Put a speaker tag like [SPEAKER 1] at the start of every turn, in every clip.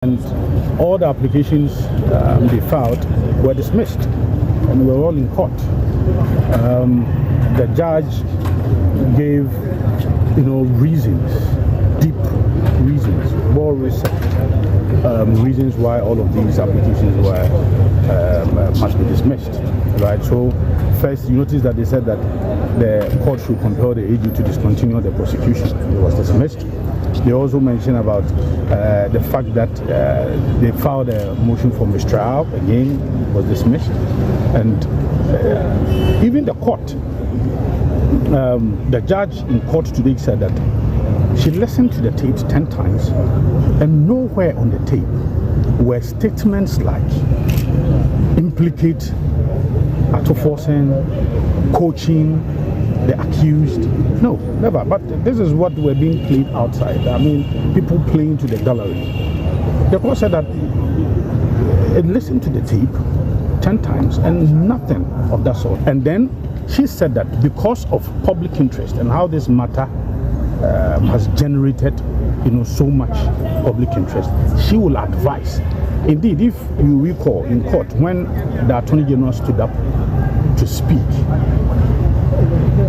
[SPEAKER 1] And all the applications they filed were dismissed, and we were all in court. The judge gave, reasons, deep reasons, well researched reasons why all of these applications must be dismissed. Right. So first, you notice that they said that the court should compel the AG to discontinue the prosecution. It was dismissed. They also mentioned about the fact that they filed a motion for mistrial, again, was dismissed. And even the court, the judge in court today said that she listened to the tapes 10 times, and nowhere on the tape were statements like implicate, autoforcing, coaching the accused. No, never. But this is what were being played outside. I mean, people playing to the gallery. The court said that it listened to the tape 10 times and nothing of that sort. And then she said that because of public interest and how this matter has generated, so much public interest, she will advise. Indeed, if you recall in court when the Attorney General stood up to speak,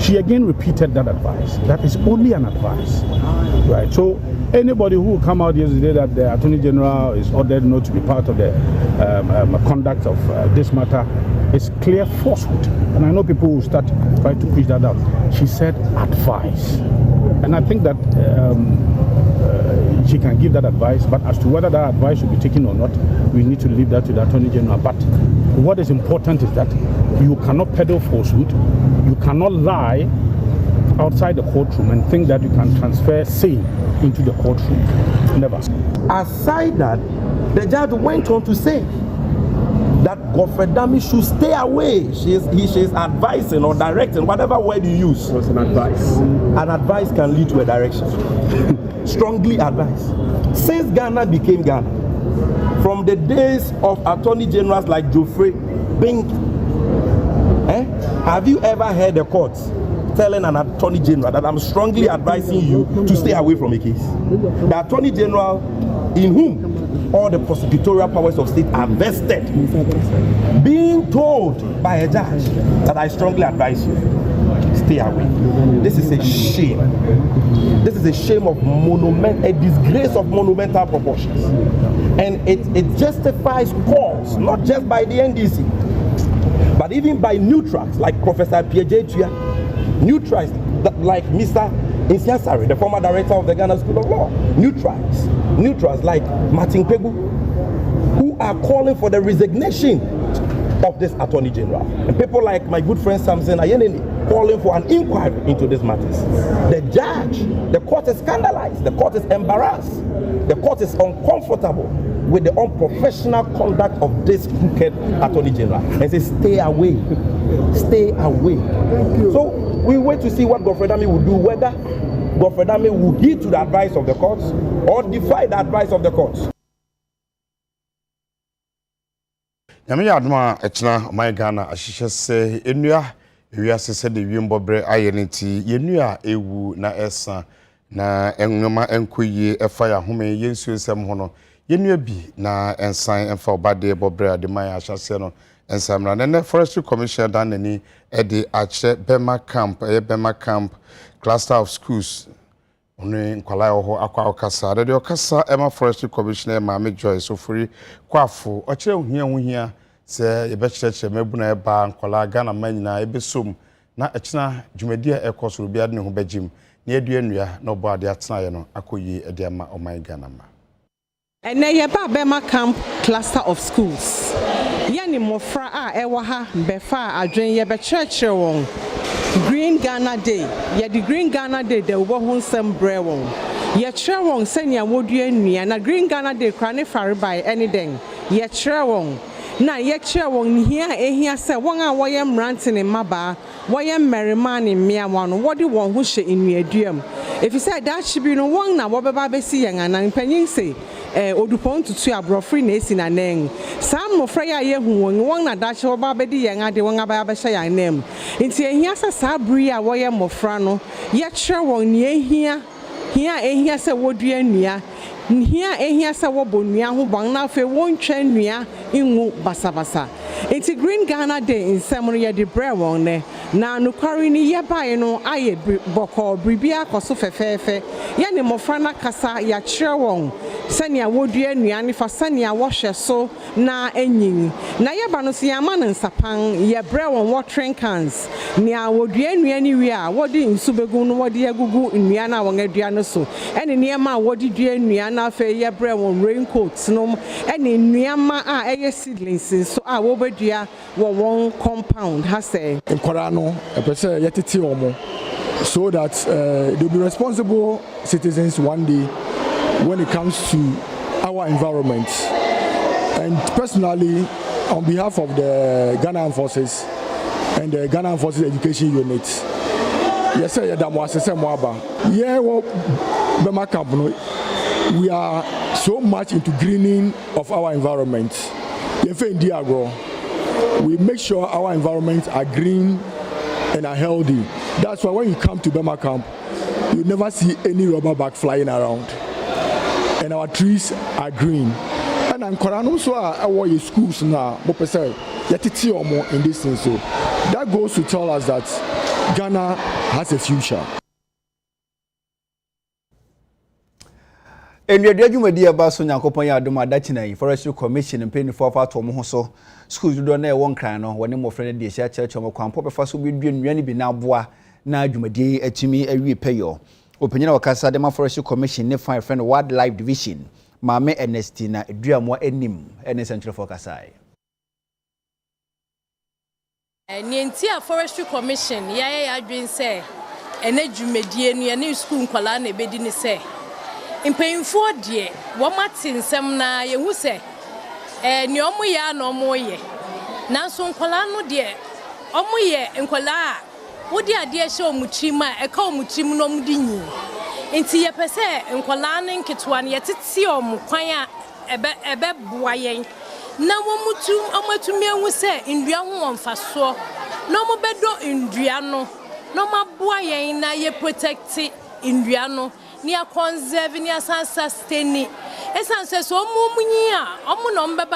[SPEAKER 1] she again repeated that advice. That is only an advice, right? So anybody who will come out yesterday that the Attorney General is ordered not to be part of the conduct of this matter is clear falsehood. And I know people will start trying to push that out. She said advice. And I think that she can give that advice, but as to whether that advice should be taken or not, we need to leave that to the Attorney General. But what is important is that you cannot peddle falsehood, you cannot lie outside the courtroom and think that you can transfer same into the courtroom. Never.
[SPEAKER 2] Aside that, the judge went on to say that Godfrey Dami should stay away. She is advising or directing, whatever word you use.
[SPEAKER 1] What's an advice?
[SPEAKER 2] An advice can lead to a direction. Strongly advised. Since Ghana became Ghana, from the days of attorney generals like Geoffrey Bing, have you ever heard a court telling an attorney general that I'm strongly advising you to stay away from a case? The attorney general in whom all the prosecutorial powers of state are vested, being told by a judge that I strongly advise you, stay away. This is a shame. This is a shame of a disgrace of monumental proportions. And it justifies calls, not just by the NDC, but even by neutrals like Professor Pierre, neutrals like Mr. Insiasari, the former director of the Ghana School of Law, neutrals like Martin Pegu, who are calling for the resignation of this Attorney General. And people like my good friend Samson Ayeneni calling for an inquiry into these matters. The judge, the court is scandalized, the court is embarrassed, the court is uncomfortable with the unprofessional conduct of this crooked Attorney General and says stay away, stay away. So we wait to see what Godfrey Dami will do, whether Godfrey Dami will heed to the advice of the courts or defy the advice of the courts.
[SPEAKER 3] Yami adma echna my Ghana ashishe se enua ewiase se de wiembobre ayeneti yenua ewu na esa na enwoma enkoyie efa ya home yensu nsem ho no yenua bi na ensan enfa obade bobre ademai ahase no ensamra na forestry commission dan nani edi ache Bema camp cluster of schools oni nkwala ho akwa okasa de okasa ema forestry commissioner Mame Joyce Ofori kwafo okire ohia se yebekirekire mabuna eba nkwala Ghana manyina ebesom na ekina dwumadi ekosoro bia de ne ho bajim na eduanua na obo ade atena ye no akoyi ede ama oman Ghana ma
[SPEAKER 4] ene Bema camp cluster of schools yani mofra a ewa ha befa adwen yebekirekire won Green Ghana Day. The Green Ghana Day the wo ho nsem bre won. Ye kire won senia wodua nnua na Green Ghana Day kra ne fare by anything. Ye kire won na ye kire won hia ehia se won a woye mrante ne maba, woye mmerima ne mmea wano wodi won ho hye nnuaduam. If you say that should be no won na wo beba besi yen anan panyin se odupon tutu abrofri na esi na nen sam mo fra ya ye hu won na dache wo ba bedi yen ade won aba ba hye yan nem nti ehia se sabri a wo ye mofra no ye kire won ne ehia se wodua nnua nhia ehia sɛ wɔbɔ nnua ho bɔn na afei wɔntwa nnua ngu basabasa. Enti Green Ghana Day nsɛm no yɛde brɛ wɔn ne na nokware ni yɛbae no ayɛ bɔkɔ bribia kɔso fɛfɛɛfɛ yɛne mmɔfra na kasa yɛakyerɛ wɔn sɛnea wɔdua nnua ne fa sɛnea wɔhwɛ so na enyin na yɛba no so yɛama no nsapan yɛbrɛ wɔn watering cans nea wɔdua nnua ne wie a wɔde nsu begu no wɔde agugu nnua na wɔn adua no so ɛne nneɛma a wɔde dua nnua na afei yɛbrɛ wɔn raincoats no ɛne nneɛma a ɛyɛ seedlings so a wɔbɛdua wɔ wɔn compound ha sɛ
[SPEAKER 5] nkwaraa no ɛpɛ sɛ yɛtete wɔn so that they'll be responsible citizens one day when it comes to our environment. And personally, on behalf of the Ghana Armed Forces and the Ghana Armed Forces Education Unit, yes, sir, we are so much into greening of our environment. We make sure our environments are green and are healthy. That's why when you come to Bema Camp, you never see any rubber bag flying around. And our trees are green. And I'm also our schools now, in this thing. So that goes to tell us that Ghana has a future.
[SPEAKER 6] And your dear Basso Yakopoya Dumadachina, Forestry Commission and paying for far to Mohoso, schools do not one crown or one more friend, the church of Campo, first will be doing really be now bois, now Jumadi, a Timmy, a repayo. Opinion of Casa de Forestry Commission, ne fine friend Wildlife Division, Mame Ernestina, Driamo Enim, and Central for Kasai.
[SPEAKER 7] Nientia Forestry Commission, I dream say, and Jumedian, a new school Colane Bedini say. In paying 4 dear, what Martin Semna, you say, no more ya no more ye. Now, so Colano dear, Omoye and Cola. Would the idea show Muchima, a call Muchim no Mudini? Into your pese and Colane Kitwan yet it see or Muquaya a bed boying. Now, Mutu, Omatumia will say in Driano Faso, no more bedo in Driano, no more boying, now ye protect it in Driano. Near conserving near sustaining. Essence says, oh, Munia, Omunomba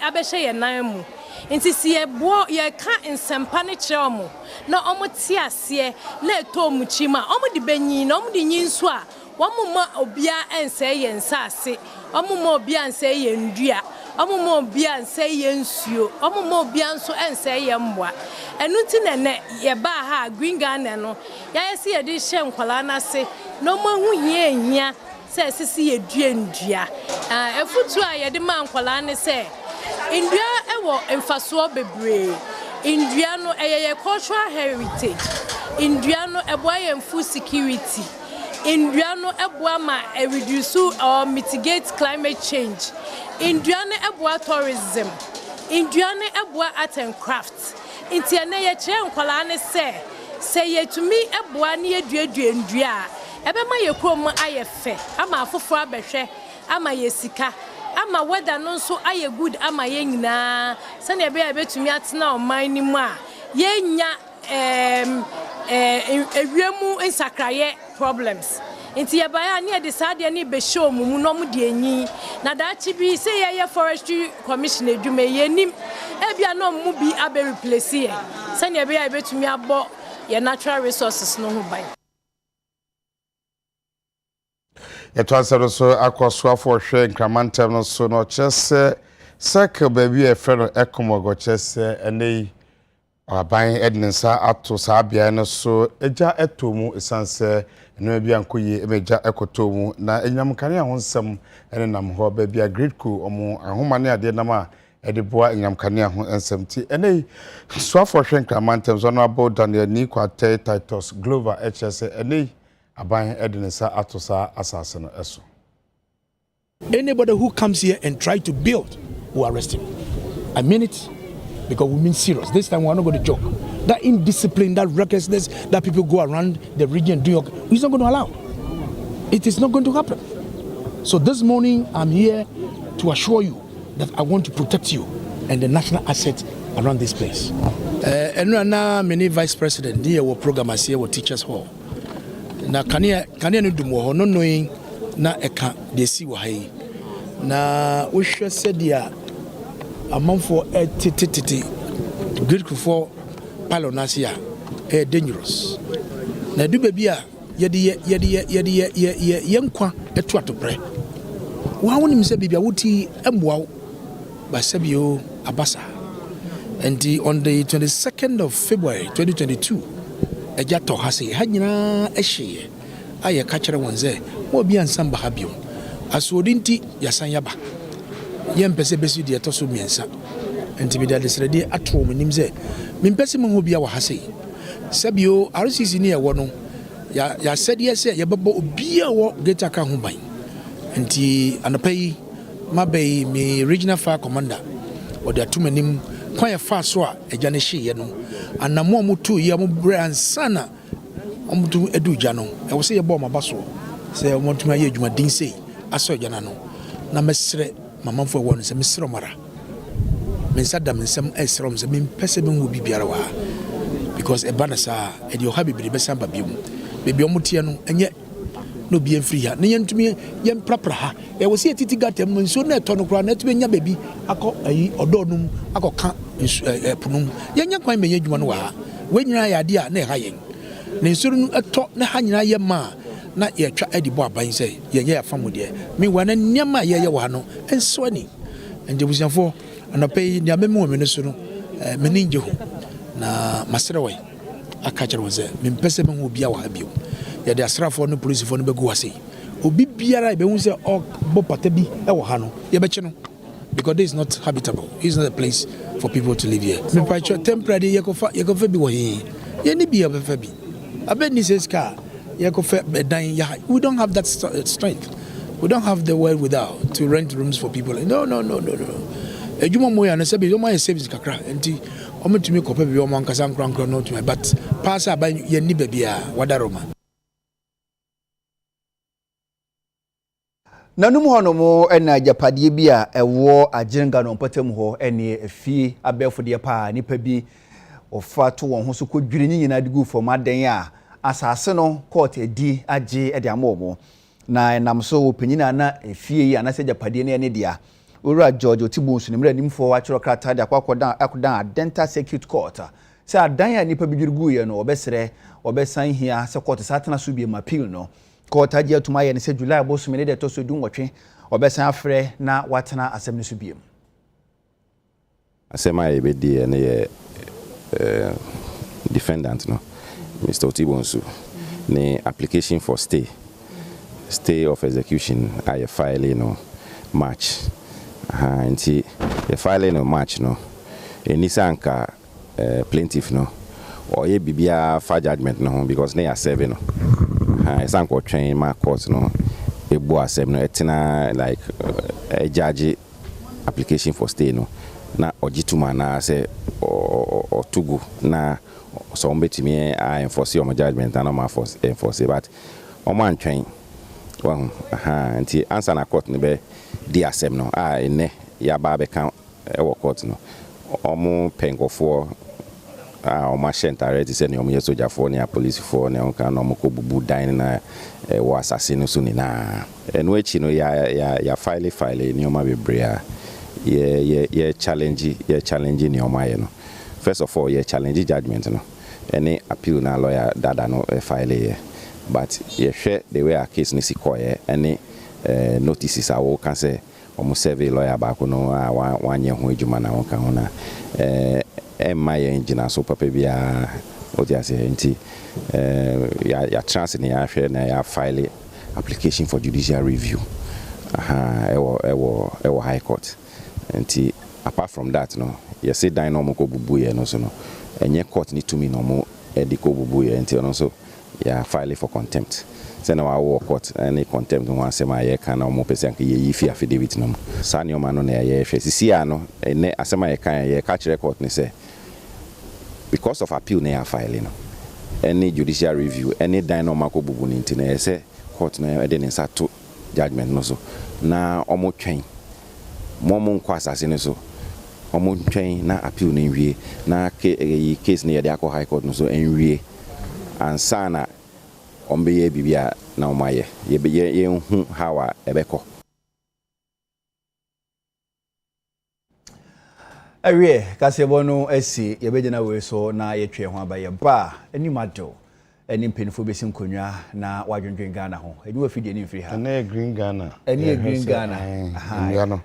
[SPEAKER 7] Abeshe and Namu. Inti see a boy ye can't in some panichamu. No omotia see, let Tomuchima, Omo di Benin, Omo di Ninswa, one more obia and say and sassy, Omo more bian say and dia, Omo more bian say and sue, Omo more bianso and say yamwa. And nothing and net ye baha, Green Ghana no. Ya see a dish and Colana say, no more ye, says see a drendia. A foot try a demand Colana say. India ewo emfaso bebre. Indiano a cultural heritage. Indiano a food security. Indiano a reduce or mitigate climate change. Indiano a tourism. Indiano a art and crafts. Intiane ye chen kwalane say ye to me a near dua. Ebe ma ye krom aye fe. Ama afofo abehwe. Ama ye sika. Ama weather no so aye good ama ye nyina. Sane ebe betumi atena o man ni mu a ye nya ewiemu nsakraye problems. Inti ye baya ne de sade ne be show mu no mu de enyi. Na da chi bi say ye Forestry Commission adwuma ye nim e bia no mu bi abe replace ye. Sane ebe betumi abo ye natural resources no ho ban.
[SPEAKER 3] Yetwansero so akoswa for hwe nkramantem no so no chese cycle baby e fe no ekomogo chese enei aban ednensa ato sa bia no so eja etomu esanse eno bia nkoye emeja ekotomu na enyamkane ahonsem ene nam ho ba bia great cool omo ahomane ade nam a edeboa enyamkane aho ensem ti enei so for hwe nkramantem so no about Daniel ni kwate Titus Glover hs enei aban ednensa atosa asase no eso.
[SPEAKER 8] Anybody who comes here and try to build, we'll arrest him. I mean it, because we mean serious. This time we're not going to joke. That indiscipline, that recklessness that people go around the region doing, it's not going to allow. It is not going to happen. So this morning, I'm here to assure you that I want to protect you and the national asset around this place. And now, many vice president, here, our program is here, our teachers hall. Now, can you do more? No knowing na eka de si wo hai na wo hwɛ sɛ dia amanfo tititi grateful for palonasia dangerous na du baby a yɛde yɛnkwa ɛto atopre wa wonim sɛ bibia woti amboa ba sɛbio abasa and on the 22nd of February 2022 ɛgya tɔ ha sɛ ha nyinaa ɛhyeɛ ayɛ ka kyerɛ wɔn sɛ mo bi ansam ba ha bio asoɔdi nti yasan yaba yɛmpɛ sɛ bɛsi deɛ ɛtɔ so mmiɛnsa nti bi da desrɛde ato mo nim sɛ mempɛ sɛ mo ho bia wɔ ha sɛ sɛbio RCC ne ɛwɔ no ya sɛdeɛ sɛ yɛbɛbɔ obia wɔ gate aka ho ban nti anɔpa yi mabɛyi me regional fire commander ɔde atom anim kwan yɛ fa so a agya ne hyeeɛ no anamo a moto yi a mobrɛ ansa na ɔmoto adu gya no ɛwɔ sɛ yɛbɔ ɔmaba soɔ sɛ ɔmɔtumi ayɛ adwumaden sei asɔ agya no na mɛserɛ mamanfo ɛwɔ no sɛ mesrɛ ɔmara me nsa da me nsɛm ɛserɛ m sɛ mempɛ sɛ bɛhu bibiara wɔ ha because ɛba no saa ɛde ɔha bebree bɛsan ba bio mu baabi ɔmoteɛ no ɛnyɛ na obi mfiri ha na yɛntumi yɛmprapra ha ɛwɔ sɛ yɛtiti gatam no nsuo na ɛtɔ no koraa na ɛtumi nya baabi akɔ ayi ɔdɔɔ no mu akɔka ɛpono mu yɛnyɛ kwan bɛnyɛ adwuma no wɔ ha wɔnyinaa yɛ adeɛ a na ɛha yɛn na nsuo no ɛtɔ na ha nyinaa yɛ ma na yɛtwa adi bɔ aban sɛ yɛnyɛ yɛfa mu deɛ mewa na nneɛma a yɛyɛ wɔ ha no ɛnsoa ni ɛnti abusuafoɔ anɔpɛ yi nea mɛmi wɔ me no so no m'ani ngye ho na maserɛ wɔ aka kyerɛ wɔn sɛ mempɛ sɛ mehu obia wɔ ha bio yɛde asrafoɔ no polisifoɔ no bɛgu ase obi biara yɛbɛhu sɛ ɔbɔ pata bi ɛwɔ ha no yɛbɛkye no because this is not habitable. It's not a place for people to live here. Temporary yɛkɔfa bi wɔ he yɛne bi yɛbɛfa bi abɛni sɛ sika yɛkɔfa dan yɛ we don't have that strength. We don't have the word without to rent rooms for people. No. Adwuma mo ya no sɛ bi ɔmo ayɛ service kakra nti ɔmo tumi kɔpɛ bi ɔmo ankasa nkran no tumi but pass aba yɛni baabi a wadaroma.
[SPEAKER 6] Nanum hono mo na japadie bi a ɛwɔ agyenga no mpatam hɔ ɛne afie abɛfo de pa nipa bi ofa to wɔn ho so kodwiri nyina de gu fam adan a asase no court edi agye de amomo na nam so opanyina na afie yi anase japadie ne dia owura George Otibu nso nimra nimfo wa kyerɛ krata de akodan Adenta Circuit Court sɛ adan a nipa bi dwirigu ye no obesan hia sɛ court satena so bi appeal no court agye atuma ye ne sɛ July bosom ne de to so dunwɔtwe obesan afrɛ na watena asɛm ne so biem
[SPEAKER 9] asɛm a yɛbɛdi ne yɛ defendant no Mr. Otibu nso ne application for stay of execution a file no March nti the filing no March no enisanka plaintiff no or ye bibia fa judgment no because they are serving no isanka train my court no ebu asem no etina like a judge application for stay no na ogituma na say or tugu na so ombetimi enforce your judgment and ma enforce but o man train well nti answer na court no be di asem no ene ya ba be kan e wo court no omo pengofo omo shentare ti se ne omo yesojafo ne policefo ne on kan omo ko bubu dan na wo assassin so ni na eno echi no ya file ni omo bebre ye challenge ni omo aye no first of all ye challenge judgment no any appeal na lawyer dada no file ye but ye hwe the way a case ni sikoye any notices a wo kan say omo survey lawyer ba ko no wanye ho adwuma na wo kan ho na emma ye engina so papa bia o dia say nti ya chance ni ya hwe na ya file application for judicial review ewo high court nti apart from that no ye say dan no mo ko bubu ye no so no enye court ni tumi no mo e ko bubu ye nti no so ya file for contempt sɛ na wa court any contempt no asɛm a yɛ kan na mo pɛsɛ anka yɛ fi affidavit no saa ne ɔma no na yɛ hwɛ sisi a no ene asɛm a yɛ kan yɛ ka kyerɛ court ne sɛ because of appeal na yɛ file no any judicial review any dan no mako bubu ne nti na yɛ sɛ court no yɛ de ne nsa to judgment no so na ɔmo twɛn mo nkɔ asase ne so ɔmo twɛn na appeal no nwie na case ne yɛ de akɔ high court no so nwie ansa na ombeye bibia na omaye ye hu hawa ebeko
[SPEAKER 6] awie kasebo no asi yebegina we so na yetwe ho abaye ba animado any painful besim konwa na wadwendwen Ghana ho eni wa fidie ni mfiri ha
[SPEAKER 3] na green Ghana
[SPEAKER 6] eni green Ghana
[SPEAKER 3] aha no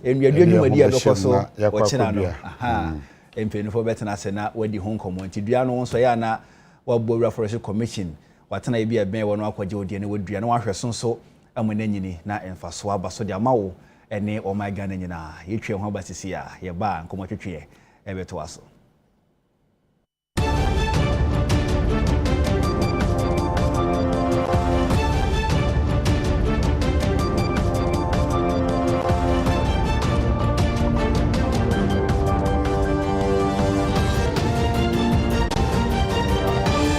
[SPEAKER 6] enua dwumadi abeko so wochina no aha
[SPEAKER 3] Mm.
[SPEAKER 6] painful betena se na wadi ho nkomonti dua no nso ya na wabowura forest commission watena bi eben wo no akwaje odie na wadua na wahwe sonso amana nyini na emfaso abaso de amawo ene o my Ghana nyina yetwe ho abasisi a ye ba nkomotwetwe ebeto aso